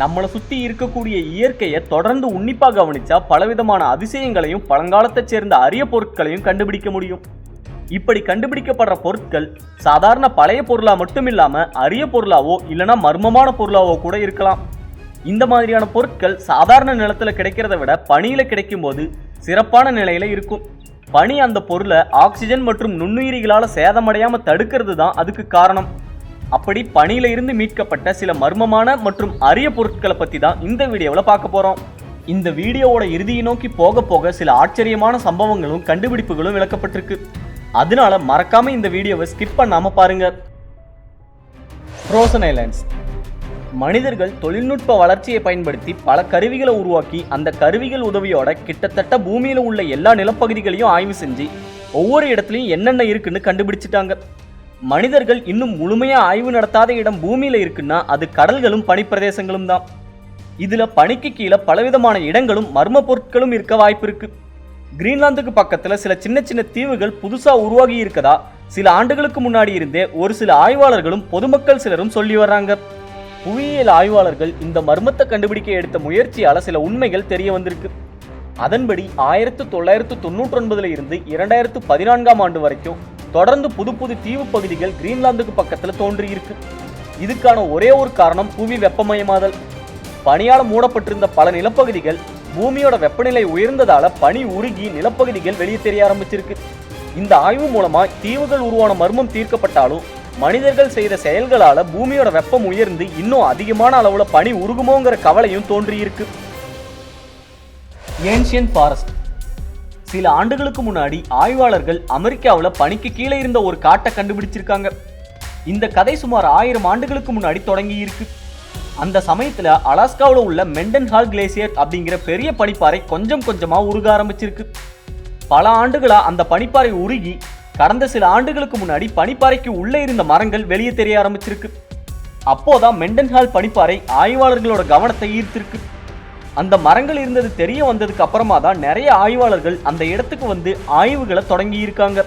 நம்மளை சுற்றி இருக்கக்கூடிய இயற்கையை தொடர்ந்து உன்னிப்பாக கவனிச்சா பலவிதமான அதிசயங்களையும் பழங்காலத்தைச் சேர்ந்த அரிய பொருட்களையும் கண்டுபிடிக்க முடியும். இப்படி கண்டுபிடிக்கப்படுற பொருட்கள் சாதாரண பழைய பொருளா மட்டும் இல்லாம அரிய பொருளாவோ இல்லைனா மர்மமான பொருளாவோ கூட இருக்கலாம். இந்த மாதிரியான பொருட்கள் சாதாரண நிலத்துல கிடைக்கிறத விட பனியில கிடைக்கும் போது சிறப்பான நிலையில இருக்கும். பனி அந்த பொருளை ஆக்சிஜன் மற்றும் நுண்ணுயிரிகளால சேதமடையாம தடுக்கிறது தான் அதுக்கு காரணம். அப்படி பனியில இருந்து மீட்கப்பட்ட சில மர்மமான மற்றும் அரிய பொருட்களை பத்தி தான் இந்த வீடியோவில் பார்க்க போறோம். இந்த வீடியோவோட இறுதியை நோக்கி போக போக சில ஆச்சரியமான சம்பவங்களும் கண்டுபிடிப்புகளும் விளக்கப்பட்டிருக்கு. அதனால மறக்காம இந்த வீடியோவை ஸ்கிப் பண்ணாம பாருங்க. Frozen islands. மனிதர்கள் தொழில்நுட்ப வளர்ச்சியை பயன்படுத்தி பல கருவிகளை உருவாக்கி அந்த கருவிகள் உதவியோட கிட்டத்தட்ட பூமியில உள்ள எல்லா நிலப்பகுதிகளையும் ஆய்வு செஞ்சு ஒவ்வொரு இடத்துலையும் என்னென்ன இருக்குன்னு கண்டுபிடிச்சிட்டாங்க. மனிதர்கள் இன்னும் முழுமையா ஆய்வு நடத்தாத இடம் பூமியில இருக்குன்னா அது கடல்களும் பனிப்பிரதேசங்களும் தான். இதுல பனிக்கு கீழே பலவிதமான இடங்களும் மர்ம பொருட்களும் இருக்க வாய்ப்பு இருக்கு. கிரீன்லாந்துக்கு பக்கத்துல சில சின்ன சின்ன தீவுகள் புதுசா உருவாகி இருக்கதா சில ஆண்டுகளுக்கு முன்னாடி இருந்தே ஒரு சில ஆய்வாளர்களும் பொதுமக்கள் சிலரும் சொல்லி வர்றாங்க. புவியியல் ஆய்வாளர்கள் இந்த மர்மத்தை கண்டுபிடிக்க எடுத்த முயற்சியால சில உண்மைகள் தெரிய வந்திருக்கு. அதன்படி 1999 இருந்து 2014 ஆண்டு வரைக்கும் தொடர்ந்து புது புது தீவு பகுதிகள் கிரீன்லாந்துக்கு பக்கத்துல தோன்றி இருக்கு. இதுக்கான ஒரே ஒரு காரணம் புவி வெப்பமயமாதல். பனியால மூடப்பட்டிருந்த பல நிலப்பகுதிகள் பூமியோட வெப்பநிலை உயர்ந்ததால பனி உருகி நிலப்பகுதிகள் வெளியே தெரிய ஆரம்பிச்சிருக்கு. இந்த ஆய்வு மூலமா தீவுகள் உருவான மர்மம் தீர்க்கப்பட்டாலும் மனிதர்கள் செய்த செயல்களால பூமியோட வெப்பம் உயர்ந்து இன்னும் அதிகமான அளவுல பனி உருகுமோங்கிற கவலையும் தோன்றியிருக்கு. Ancient forest. சில ஆண்டுகளுக்கு முன்னாடி ஆய்வாளர்கள் அமெரிக்காவில் பனிக்கு கீழே இருந்த ஒரு காட்டை கண்டுபிடிச்சிருக்காங்க. இந்த கதை சுமார் 1000 ஆண்டுகளுக்கு முன்னாடி தொடங்கி இருக்கு. அந்த சமயத்துல அலாஸ்காவில் உள்ள மெண்டன்ஹால் கிளேசியர் அப்படிங்கிற பெரிய பனிப்பாறை கொஞ்சம் கொஞ்சமா உருக ஆரம்பிச்சிருக்கு. பல ஆண்டுகளா அந்த பனிப்பாறை உருகி கடந்த சில ஆண்டுகளுக்கு முன்னாடி பனிப்பாறைக்கு உள்ளே இருந்த மரங்கள் வெளியே தெரிய ஆரம்பிச்சிருக்கு. அப்போதான் மெண்டன்ஹால் பனிப்பாறை ஆய்வாளர்களோட கவனத்தை ஈர்த்திருக்கு. அந்த மரங்கள் இருந்தது தெரிய வந்ததுக்கு அப்புறமா தான் நிறைய ஆய்வாளர்கள் அந்த இடத்துக்கு வந்து ஆய்வுகளை தொடங்கி இருக்காங்க.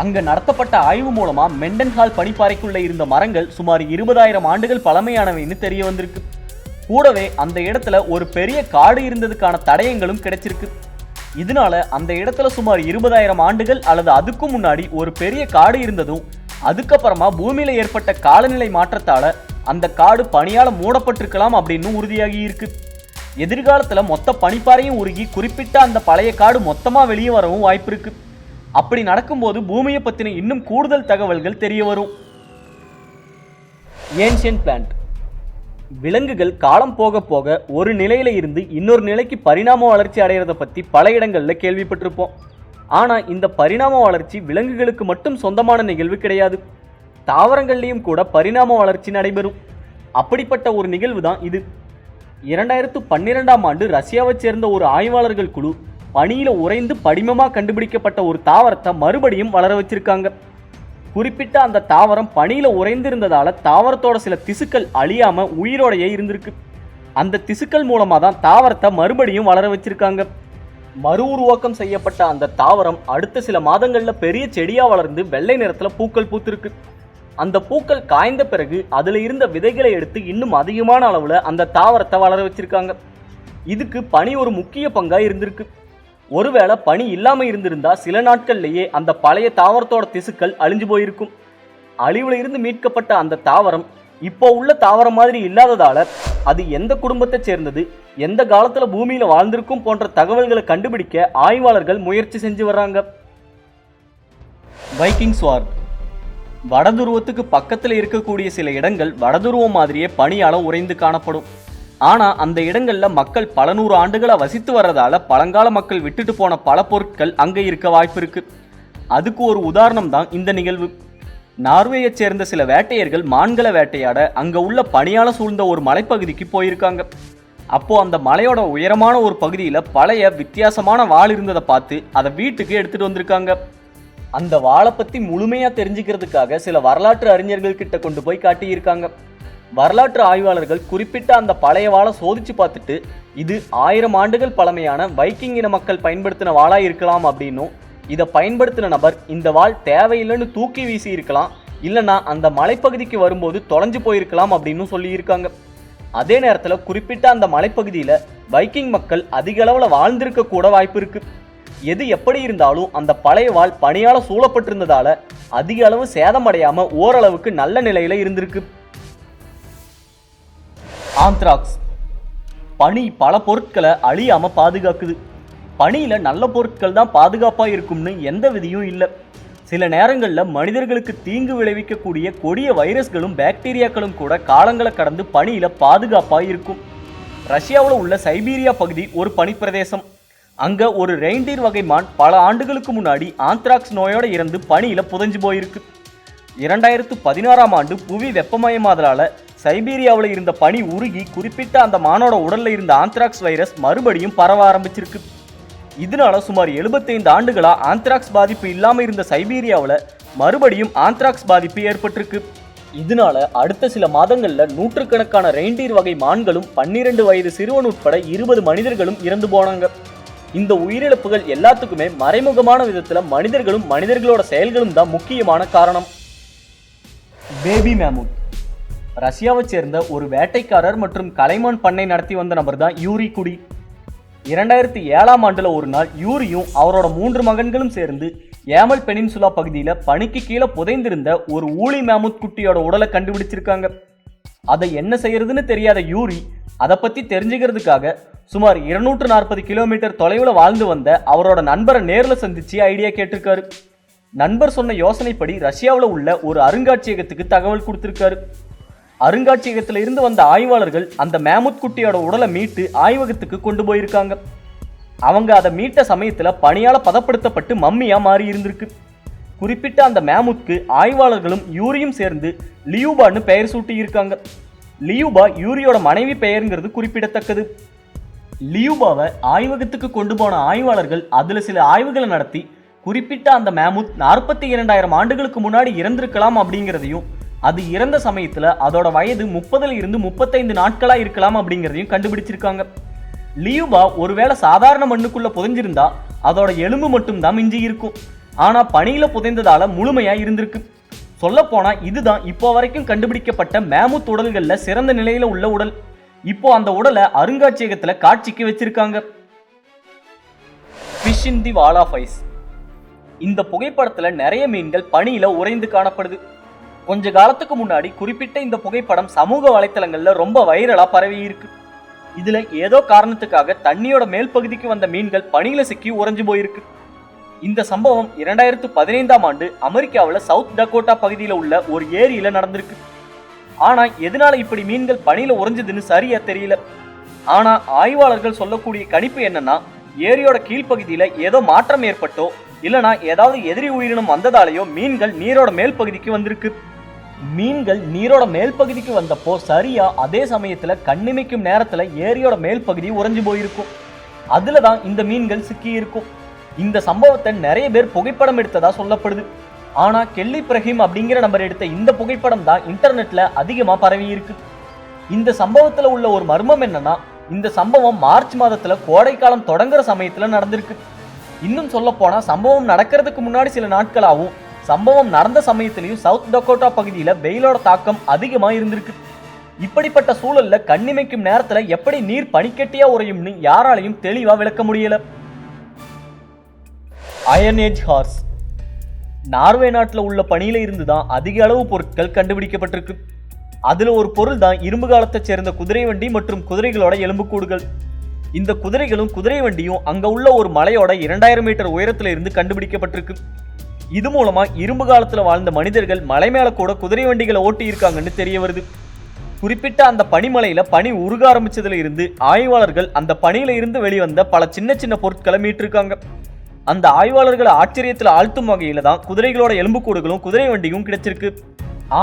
அங்க நடத்தப்பட்ட ஆய்வு மூலமா மெண்டன்ஹால் பனிப்பாறைக்குள்ள இருந்த மரங்கள் சுமார் 20,000 ஆண்டுகள் பழமையானவைன்னு தெரிய வந்திருக்கு. கூடவே அந்த இடத்துல ஒரு பெரிய காடு இருந்ததுக்கான தடயங்களும் கிடைச்சிருக்கு. இதனால அந்த இடத்துல சுமார் 20,000 ஆண்டுகள் அல்லது அதுக்கும் முன்னாடி ஒரு பெரிய காடு இருந்ததும் அதுக்கப்புறமா பூமியில ஏற்பட்ட காலநிலை மாற்றத்தால அந்த காடு பனியால மூடப்பட்டிருக்கலாம் அப்படின்னு உறுதியாகி இருக்கு. எதிர்காலத்துல மொத்த பனிப்பாறையும் உருகி குறிப்பிட்ட அந்த பழைய காடு மொத்தமா வெளியே வரவும் வாய்ப்பு இருக்கு. அப்படி நடக்கும்போது பூமியை பத்தின இன்னும் கூடுதல் தகவல்கள் தெரிய வரும். Ancient plant. விலங்குகள் காலம் போக போக ஒரு நிலையில இருந்து இன்னொரு நிலைக்கு பரிணாம வளர்ச்சி அடைகிறத பத்தி பல இடங்கள்ல கேள்விப்பட்டிருப்போம். ஆனா இந்த பரிணாம வளர்ச்சி விலங்குகளுக்கு மட்டும் சொந்தமான நிகழ்வு கிடையாது. தாவரங்கள்லையும் கூட பரிணாம வளர்ச்சி நடைபெறும். அப்படிப்பட்ட ஒரு நிகழ்வு தான் இது. 2012 ஆண்டு ரஷ்யாவை சேர்ந்த ஒரு ஆய்வாளர்கள் குழு பனியில உறைந்து படிமமா கண்டுபிடிக்கப்பட்ட ஒரு தாவரத்தை மறுபடியும் வளர வச்சிருக்காங்க. குறிப்பிட்ட அந்த தாவரம் பனியில உறைந்திருந்ததால தாவரத்தோட சில திசுக்கள் அழியாம உயிரோடையே இருந்திருக்கு. அந்த திசுக்கள் மூலமா தான் தாவரத்தை மறுபடியும் வளர வச்சிருக்காங்க. மறு உருவாக்கம் செய்யப்பட்ட அந்த தாவரம் அடுத்த சில மாதங்கள்ல பெரிய செடியா வளர்ந்து வெள்ளை நிறத்துல பூக்கள் பூத்திருக்கு. அந்த பூக்கள் காய்ந்த பிறகு அதுல இருந்த விதைகளை எடுத்து இன்னும் அதிகமான அளவுல அந்த தாவரத்தை வளர வச்சிருக்காங்க. இதுக்கு பனி ஒரு முக்கிய பங்கா இருந்திருக்கு. ஒருவேளை பனி இல்லாம இருந்திருந்தா சில நாட்கள்லயே அந்த பழைய தாவரத்தோட திசுக்கள் அழிஞ்சு போயிருக்கும். அழிவுல இருந்து மீட்கப்பட்ட அந்த தாவரம் இப்போ உள்ள தாவரம் மாதிரி இல்லாததால அது எந்த குடும்பத்தை சேர்ந்தது, எந்த காலத்துல பூமியில வாழ்ந்திருக்கும் போன்ற தகவல்களை கண்டுபிடிக்க ஆய்வாளர்கள் முயற்சி செஞ்சு வர்றாங்க. Viking sword. வடதுருவத்துக்கு பக்கத்துல இருக்கக்கூடிய சில இடங்கள் வடதுருவம் மாதிரியே பனியால உறைந்து காணப்படும். ஆனா அந்த இடங்கள்ல மக்கள் பல 100 ஆண்டுகளா வசித்து வர்றதால பழங்கால மக்கள் விட்டுட்டு போன பல பொருட்கள் அங்க இருக்க வாய்ப்பு இருக்கு. அதுக்கு ஒரு உதாரணம் தான் இந்த நிகழ்வு. நார்வேயை சேர்ந்த சில வேட்டையர்கள் மான்களை வேட்டையாட அங்க உள்ள பனியால சூழ்ந்த ஒரு மலைப்பகுதிக்கு போயிருக்காங்க. அப்போ அந்த மலையோட உயரமான ஒரு பகுதியில பழைய வித்தியாசமான வாள் இருந்ததை பார்த்து அதை வீட்டுக்கு எடுத்துட்டு வந்திருக்காங்க. அந்த வாளை பத்தி முழுமையா தெரிஞ்சுக்கிறதுக்காக சில வரலாற்று அறிஞர்கள் கிட்ட கொண்டு போய் காட்டியிருக்காங்க. வரலாற்று ஆய்வாளர்கள் குறிப்பிட்ட அந்த பழைய வாளை சோதிச்சு பார்த்துட்டு இது 1000 ஆண்டுகள் பழமையான வைக்கிங் இன மக்கள் பயன்படுத்தின வாளா இருக்கலாம் அப்படின்னும், இதை பயன்படுத்தின நபர் இந்த வாள் தேவையில்லைன்னு தூக்கி வீசி இருக்கலாம், இல்லைன்னா அந்த மலைப்பகுதிக்கு வரும்போது தொலைஞ்சு போயிருக்கலாம் அப்படின்னு சொல்லியிருக்காங்க. அதே நேரத்தில் குறிப்பிட்ட அந்த மலைப்பகுதியில் வைக்கிங் மக்கள் அதிக அளவில் வாழ்ந்திருக்க கூட வாய்ப்பு இருக்கு. எது எப்படி இருந்தாலும் அந்த பழைய வாள் பனியால சூழப்பட்டிருந்ததால அதிக அளவு சேதமடையாம ஓரளவுக்கு நல்ல நிலையில இருந்திருக்கு. ஆந்த்ராக்ஸ். பனி பல பொருட்களை அழியாம பாதுகாக்குது. பனியில நல்ல பொருட்கள் தான் பாதுகாப்பா இருக்கும்னு எந்த விதியும் இல்லை. சில நேரங்களில் மனிதர்களுக்கு தீங்கு விளைவிக்கக்கூடிய கொடிய வைரஸ்களும் பாக்டீரியாக்களும் கூட காலங்களை கடந்து பனியில பாதுகாப்பா இருக்கும். ரஷ்யாவில் உள்ள சைபீரியா பகுதி ஒரு பனிப்பிரதேசம். அங்க ஒரு ரெயின்டீர் வகை மான் பல ஆண்டுகளுக்கு முன்னாடி ஆந்த்ராக்ஸ் நோயோட இறந்து பனியில புதைஞ்சு போயிருக்கு. 2016ஆம் ஆண்டு புவி வெப்பமயமாதலால சைபீரியாவில் இருந்த பனி உருகி குறிப்பிட்ட அந்த மானோட உடல்ல இருந்த ஆந்த்ராக்ஸ் வைரஸ் மறுபடியும் பரவ ஆரம்பிச்சிருக்கு. இதனால சுமார் 75 ஆண்டுகளா ஆந்த்ராக்ஸ் பாதிப்பு இல்லாம இருந்த சைபீரியாவில் மறுபடியும் ஆந்த்ராக்ஸ் பாதிப்பு ஏற்பட்டிருக்கு. இதனால அடுத்த சில மாதங்கள்ல நூற்றுக்கணக்கான ரெயின்டீர் வகை மான்களும் 12 வயது சிறுவன் உட்பட 20 மனிதர்களும் இறந்து போனாங்க. இந்த உயிரிழப்புகள் எல்லாத்துக்குமே மறைமுகமான விதத்துல மனிதர்களும் மனிதர்களோட செயல்களும் தான் முக்கியமான காரணம். பேபி மேமூத். ரஷ்யாவை சேர்ந்த ஒரு வேட்டைக்காரர் மற்றும் கலைமான் பண்ணை நடத்தி வந்த நபர் தான் யூரி குடி. 2007ஆம் ஆண்டுல ஒரு நாள் யூரியும் அவரோட 3 மகன்களும் சேர்ந்து ஏமல் பெனின்சுலா பகுதியில பனிக்கு கீழே புதைந்திருந்த ஒரு ஊளி மேமூத் குட்டியோட உடலை கண்டுபிடிச்சிருக்காங்க. அதை என்ன செய்யறதுன்னு தெரியாத யூரி அதை பத்தி தெரிஞ்சுக்கிறதுக்காக சுமார் 240 கிலோமீட்டர் தொலைவில் வாழ்ந்து வந்த அவரோட நண்பரை நேரில் சந்திச்சு ஐடியா கேட்டிருக்காரு. நண்பர் சொன்ன யோசனைப்படி ரஷ்யாவில் உள்ள ஒரு அருங்காட்சியகத்துக்கு தகவல் கொடுத்திருக்காரு. அருங்காட்சியகத்தில் இருந்து வந்த ஆய்வாளர்கள் அந்த மேமூத் குட்டியோட உடலை மீட்டு ஆய்வகத்துக்கு கொண்டு போயிருக்காங்க. அவங்க அதை மீட்ட சமயத்தில் பனியால பதப்படுத்தப்பட்டு மம்மியா மாறி இருந்திருக்கு. குறிப்பிட்ட அந்த மேமூத்க்கு ஆய்வாளர்களும் யூரியும் சேர்ந்து லியூபான்னு பெயர் சூட்டி இருக்காங்க. லியூபா யூரியோட மனைவி பெயருங்கிறது குறிப்பிடத்தக்கது. லியூபாவை ஆய்வகத்துக்கு கொண்டு போன ஆய்வாளர்கள் அதுல சில ஆய்வுகளை நடத்தி குறிப்பிட்ட அந்த மேமூத் 42,000 ஆண்டுகளுக்கு முன்னாடி இறந்திருக்கலாம் அப்படிங்கிறதையும் அது இறந்த சமயத்துல அதோட வயது 30 இருந்து 35 நாட்களா இருக்கலாம் அப்படிங்கிறதையும் கண்டுபிடிச்சிருக்காங்க. லியூபா ஒருவேளை சாதாரண மண்ணுக்குள்ள புதைஞ்சிருந்தா அதோட எலும்பு மட்டும் தான் மிஞ்சி இருக்கும். ஆனா பனியில புதைந்ததால முழுமையா இருந்திருக்கு. சொல்ல போனா இதுதான் இப்போ வரைக்கும் கண்டுபிடிக்கப்பட்ட மேமூத் உடல்கள்ல சிறந்த நிலையில உள்ள உடல். இப்போ அந்த உடலை அருங்காட்சியகத்துல காட்சிக்கு வச்சிருக்காங்க. Fish in the wall of ice. இந்த புகைப்படத்துல நிறைய மீன்கள் பனியில உறைந்து காணப்படுது. கொஞ்ச காலத்துக்கு முன்னாடி குறிப்பிட்ட இந்த புகைப்படம் சமூக வலைத்தளங்கள்ல ரொம்ப வைரலா பரவி இருக்கு. இதுல ஏதோ காரணத்துக்காக தண்ணியோட மேல் பகுதிக்கு வந்த மீன்கள் பனியில சிக்கி உறைஞ்சு போயிருக்கு. இந்த சம்பவம் 2015ஆம் ஆண்டு அமெரிக்காவில் சவுத் டகோட்டா பகுதியில் உள்ள ஒரு ஏரியில நடந்திருக்கு. ஆனா எதனால இப்படி மீன்கள் பனியில உறைஞ்சதுன்னு சரியா தெரியல. ஆனா ஆய்வாளர்கள் சொல்லக்கூடிய கணிப்பு என்னன்னா, ஏரியோட கீழ்ப்பகுதியில ஏதோ மாற்றம் ஏற்பட்டோ இல்லனா ஏதாவது எதிரி உயிரினம் வந்ததாலேயோ மீன்கள் நீரோட மேல் பகுதிக்கு வந்திருக்கு. மீன்கள் நீரோட மேல் பகுதிக்கு வந்தப்போ சரியா அதே சமயத்துல கண்ணிமைக்கும் நேரத்துல ஏரியோட மேல் பகுதி உறைஞ்சு போயிருக்கும். அதுலதான் இந்த மீன்கள் சிக்கி இருக்கும். இந்த சம்பவத்தை நிறைய பேர் புகைப்படம் எடுத்ததா சொல்லப்படுது. ஆனா கெல்லி பிரஹிம் அப்படிங்கிற நபர் எடுத்த இந்த புகைப்படம் தான் இன்டர்நெட்ல அதிகமா பரவி இருக்கு. இந்த சம்பவத்துல உள்ள ஒரு மர்மம் என்னன்னா, இந்த சம்பவம் மார்ச் மாதத்துல கோடைக்காலம் தொடங்குற சமயத்துல நடந்திருக்கு. இன்னும் சொல்ல போனா சம்பவம் நடக்கிறதுக்கு முன்னாடி சில நாட்களாகவும் சம்பவம் நடந்த சமயத்திலையும் சவுத் டகோட்டா பகுதியில வெயிலோட தாக்கம் அதிகமா இருந்திருக்கு. இப்படிப்பட்ட சூழல்ல கண்ணிமைக்கும் நேரத்துல எப்படி நீர் பனிக்கட்டியா உறையும்னு யாராலையும் தெளிவா விளக்க முடியல. Iron age hours. நார்வே நாட்டில் உள்ள பனியில இருந்து தான் அதிக அளவு பொருட்கள் கண்டுபிடிக்கப்பட்டிருக்கு. அதுல ஒரு பொருள் தான் இரும்பு காலத்தை சேர்ந்த குதிரை வண்டி மற்றும் குதிரைகளோட எலும்புக்கூடுகள். இந்த குதிரைகளும் குதிரை வண்டியும் அங்க உள்ள ஒரு மலையோட 2000 மீட்டர் உயரத்துல இருந்து கண்டுபிடிக்கப்பட்டிருக்கு. இது மூலமா இரும்பு காலத்துல வாழ்ந்த மனிதர்கள் மலை மேல கூட குதிரை வண்டிகளை ஓட்டி இருக்காங்கன்னு தெரிய வருது. குறிப்பிட்ட அந்த பனிமலையில பனி உருக ஆரம்பிச்சதுல இருந்து ஆய்வாளர்கள் அந்த பனியில இருந்து வெளிவந்த பல சின்ன சின்ன பொருட்களை மீட்டிருக்காங்க. அந்த ஆய்வாளர்களை ஆச்சரியத்தில் ஆழ்த்தும் வகையில தான் குதிரைகளோட எலும்புக்கூடுகளும் குதிரை வண்டியும் கிடைச்சிருக்கு.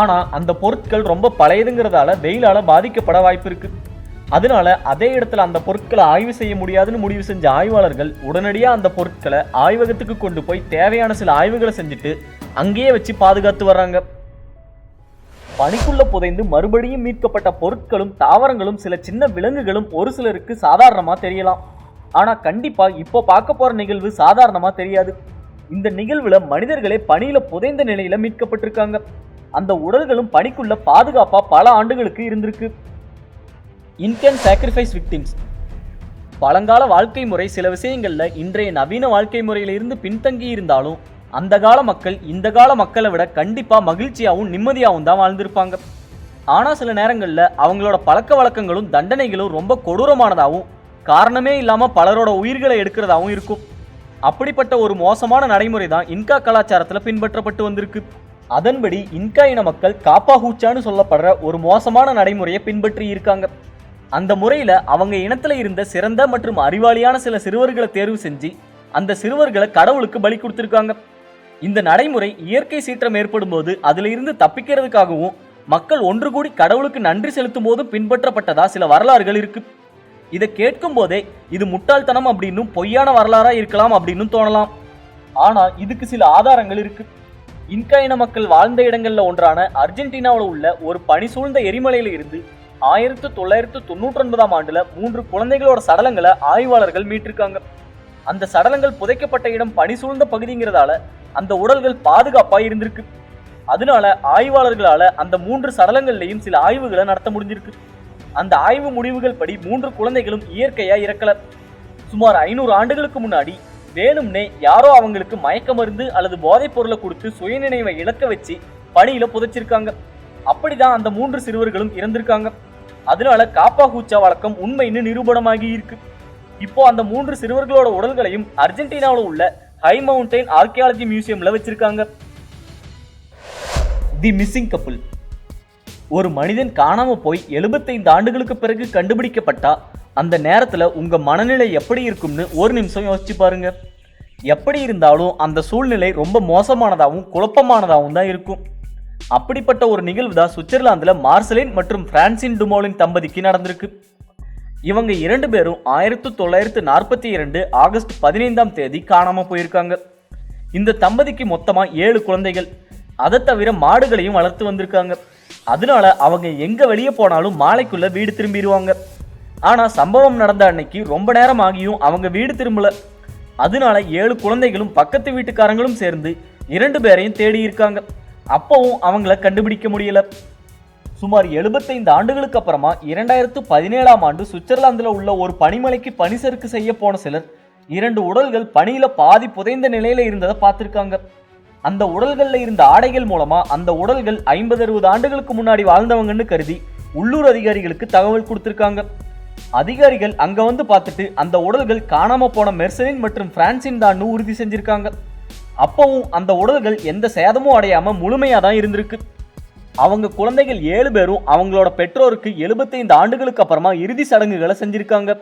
ஆனா அந்த பொருட்கள் ரொம்ப பழையதுங்கிறதால வெயிலால பாதிக்கப்பட வாய்ப்பு இருக்கு. அதனால அதே இடத்துல அந்த பொருட்களை ஆய்வு செய்ய முடியாதுன்னு முடிவு செஞ்ச ஆய்வாளர்கள் உடனடியா அந்த பொருட்களை ஆய்வகத்துக்கு கொண்டு போய் தேவையான சில ஆய்வுகளை செஞ்சுட்டு அங்கேயே வச்சு பாதுகாத்து வர்றாங்க. பனிக்குள்ள புதைந்து மறுபடியும் மீட்கப்பட்ட பொருட்களும் தாவரங்களும் சில சின்ன விலங்குகளும் ஒரு சிலருக்கு சாதாரணமா தெரியலாம். ஆனா கண்டிப்பா இப்போ பார்க்க போற நிகழ்வு சாதாரணமா தெரியாது. இந்த நிகழ்வுல மனிதர்களே பனியில புதைந்த நிலையில மீட்கப்பட்டிருக்காங்க. அந்த உடல்களும் பனிக்குள்ள பாதுகாப்பா பல ஆண்டுகளுக்கு இருந்திருக்கு. இன்கேன் சாக்ரிஃபைஸ் விக்டிம்ஸ். பழங்கால வாழ்க்கை முறை சில விஷயங்கள்ல இன்றைய நவீன வாழ்க்கை முறையிலிருந்து பின்தங்கி இருந்தாலும் அந்த கால மக்கள் இந்த கால மக்களை விட கண்டிப்பா மகிழ்ச்சியாகவும் நிம்மதியாகவும் தான் வாழ்ந்திருப்பாங்க. ஆனா சில நேரங்கள்ல அவங்களோட பழக்க வழக்கங்களும் தண்டனைகளும் ரொம்ப கொடூரமானதாகவும் காரணமே இல்லாம பலரோட உயிர்களை எடுக்கிறதாகவும் இருக்கும். அப்படிப்பட்ட ஒரு மோசமான நடைமுறை தான் இன்கா கலாச்சாரத்துல பின்பற்றப்பட்டு வந்திருக்கு. அதன்படி இன்கா இன மக்கள் காப்பாஹூச்சான்னு சொல்லப்படுற ஒரு மோசமான நடைமுறையை பின்பற்றி இருக்காங்க. அந்த முறையில அவங்க இனத்துல இருந்த சிறந்த மற்றும் அறிவாளியான சில சிறுவர்களை தேர்வு செஞ்சு அந்த சிறுவர்களை கடவுளுக்கு பலி கொடுத்திருக்காங்க. இந்த நடைமுறை இயற்கை சீற்றம் ஏற்படும் போது அதுல இருந்து தப்பிக்கிறதுக்காகவும் மக்கள் ஒன்று கூடி கடவுளுக்கு நன்றி செலுத்தும் போதும் பின்பற்றப்பட்டதா சில வரலாறுகள் இருக்கு. இதை கேட்கும் போதே இது முட்டாள்தனம் அப்படின்னும் பொய்யான வரலாறா இருக்கலாம் அப்படின்னு தோணலாம். ஆனா இதுக்கு சில ஆதாரங்கள் இருக்கு. இன்கா இன மக்கள் வாழ்ந்த இடங்கள்ல ஒன்றான அர்ஜென்டினாவில் உள்ள ஒரு பனி சூழ்ந்த எரிமலையில இருந்து 1999ஆம் ஆண்டுல 3 குழந்தைகளோட சடலங்களை ஆய்வாளர்கள் மீட்டிருக்காங்க. அந்த சடலங்கள் புதைக்கப்பட்ட இடம் பனி சூழ்ந்த பகுதிங்கிறதால அந்த உடல்கள் பாதுகாப்பா இருந்திருக்கு. அதனால ஆய்வாளர்களால அந்த 3 சடலங்கள்லையும் சில ஆய்வுகளை நடத்த முடிஞ்சிருக்கு. அந்த ஆய்வு முடிவுகள் படி 3 குழந்தைகளும் இயற்கையா இறக்கல. சுமார் 500 ஆண்டுகளுக்கு முன்னாடி வேணும்னே யாரோ அவங்களுக்கு மயக்க மருந்து அல்லது போதைப் பொருளை கொடுத்து சுயநினைவை இழக்க வச்சு பனியில புதைச்சிருக்காங்க. அப்படிதான் அந்த 3 சிறுவர்களும் இறந்திருக்காங்க. அதனால காப்பாஹூச்சா வழக்கம் உண்மைன்னு நிரூபணமாகி இருக்கு. இப்போ அந்த 3 சிறுவர்களோட உடல்களையும் அர்ஜென்டினாவில் உள்ள ஹை மவுண்டைன் ஆர்கியாலஜி மியூசியம்ல வச்சிருக்காங்க. தி மிஸ்ஸிங் கப்புள். ஒரு மனிதன் காணாம போய் 75 ஆண்டுகளுக்கு பிறகு கண்டுபிடிக்கப்பட்டா அந்த நேரத்துல உங்க மனநிலை எப்படி இருக்கும்னு ஒரு நிமிஷம் யோசிச்சு பாருங்க. எப்படி இருந்தாலும் அந்த சூழ்நிலை ரொம்ப மோசமானதாகவும் குழப்பமானதாகவும் தான் இருக்கும். அப்படிப்பட்ட ஒரு நிகழ்வு தான் சுவிட்சர்லாந்துல மார்சலின் மற்றும் பிரான்சின் டுமோலின் தம்பதிக்கு நடந்திருக்கு. இவங்க 2 பேரும் 1942 ஆகஸ்ட் 15ஆம் தேதி காணாம போயிருக்காங்க. இந்த தம்பதிக்கு மொத்தமா 7 குழந்தைகள். அதை தவிர மாடுகளையும் வளர்த்து வந்திருக்காங்க. அதனால அவங்க எங்க வெளியே போனாலும் மாலைக்குள்ள வீடு திரும்பிடுவாங்க. ஆனா சம்பவம் நடந்த அன்னைக்கு ரொம்ப நேரம் ஆகியும் அவங்க வீடு திரும்பல. அதனால 7 குழந்தைகளும் பக்கத்து வீட்டுக்காரங்களும் சேர்ந்து 2 பேரையும் தேடி இருக்காங்க. அப்பவும் அவங்கள கண்டுபிடிக்க முடியல. சுமார் 75 ஆண்டுகளுக்கு அப்புறமா 2017ஆம் ஆண்டு சுவிட்சர்லாந்துல உள்ள ஒரு பனிமலைக்கு பனிசறுக்கு செய்ய போன சிலர் 2 உடல்கள் பனியில பாதி புதைந்த நிலையில இருந்ததை பார்த்திருக்காங்க. அந்த உடல்கள்ல இருந்த ஆடைகள் மூலமா அந்த உடல்கள் 50-60 ஆண்டுகளுக்கு முன்னாடி வாழ்ந்தவங்கன்னு கருதி உள்ளூர் அதிகாரிகளுக்கு தகவல் கொடுத்திருக்காங்க. அதிகாரிகள் அங்க வந்து பார்த்துட்டு அந்த உடல்கள் காணாம போன மெர்சலின் மற்றும் பிரான்சின் தான் உறுதி செஞ்சிருக்காங்க. அப்பவும் அந்த உடல்கள் எந்த சேதமும் அடையாம முழுமையா தான் இருந்திருக்கு. அவங்க குழந்தைகள் 7 பேரும் அவங்களோட பெற்றோருக்கு 75 ஆண்டுகளுக்கு அப்புறமா இறுதி சடங்குகளை செஞ்சிருக்காங்க.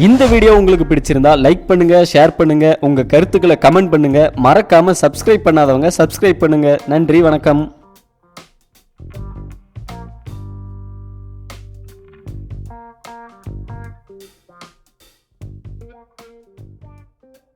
இந்த வீடியோ உங்களுக்கு பிடிச்சிருந்தா லைக் பண்ணுங்க, ஷேர் பண்ணுங்க, உங்க கருத்துக்களை கமெண்ட் பண்ணுங்க. மறக்காம சப்ஸ்கிரைப் பண்ணாதவங்க சப்ஸ்கிரைப் பண்ணுங்க. நன்றி, வணக்கம்.